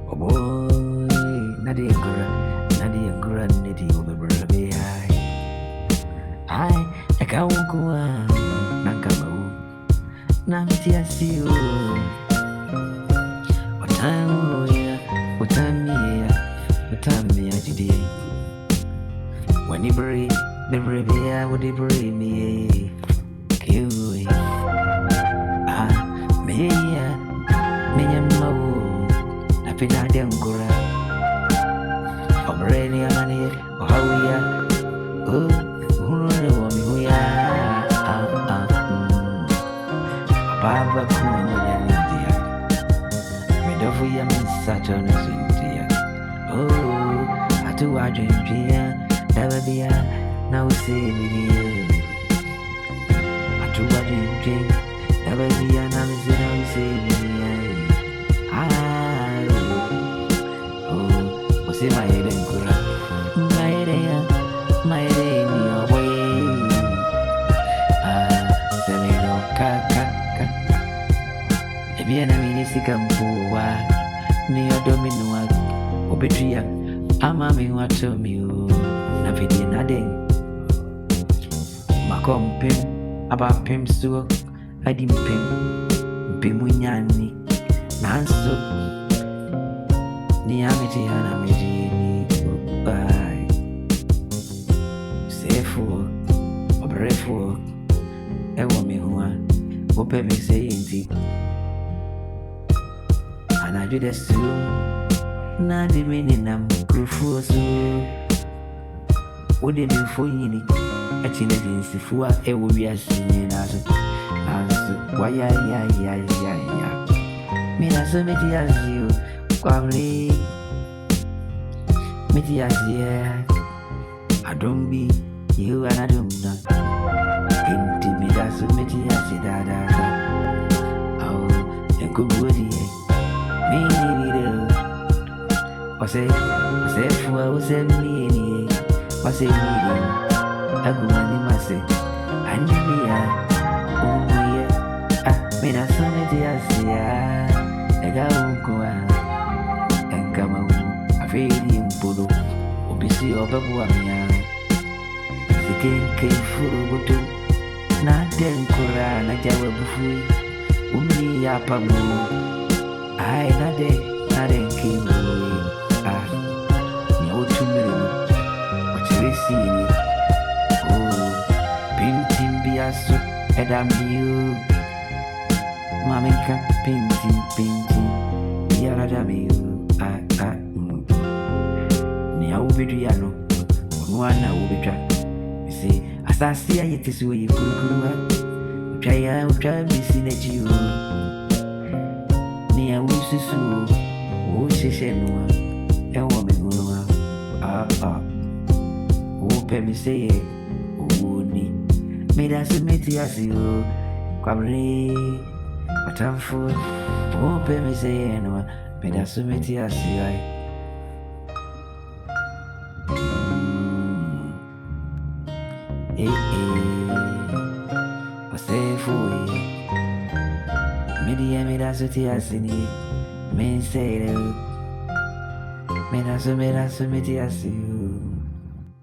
Oh boy, Nadia Gura, Nitty over Brabe. I can't go on, Nankamo, Namity, I see you. What time, what time, me, today. When you bury the Brabe, would you bury me? Kiwi. Me, Napina Dengura. Already, honey, or how we are. Oh, who we are. Baba Kuman, India. Medovium and Saturn is India. Oh, I do our dream, never be a now say me. I do our dream, never be a now say me. See my head and cura. My head in your way. Semino kaka. If you are a Sikampoa, near Dominoa, Obetria, Amami, what to me, Navidi Nading. Macom Pim, about Pim Suok, I didn't Pim, Pimunyani, Nanso. Niamity and Amity by safe work, or brave work, a woman who will pay me saying, and I do the soon, not the meaning I'm good for so. Would it be for you? I think it is if you are a warrior singing as why, yeah. Me, that's a bit as you. Family, I don't be you and I don't know. Intimidate, oh, and good body. Me, I say, for was a meaning, was a meeting. A good money must say, I knew oh, yeah, I mean, I saw me, I got go out. I feel in Polo, Obisi or Babuamia. The king came full to not then Koran, I tell you, only Yapamu. I not then came away. No 2 million. What you see? Oh, painting Biasu, and I'm you. Mamma painting, Yaradami. Niaubidriano, one will be trapped. You see, as I see it is where you could try me seen at you. Near Wusu, Wushishenua, a woman who pay me say, oh, made us admit as you, probably, but I'm full. Oh, pay me say, and made us admit as you. Media city as in it, men say, Media as you.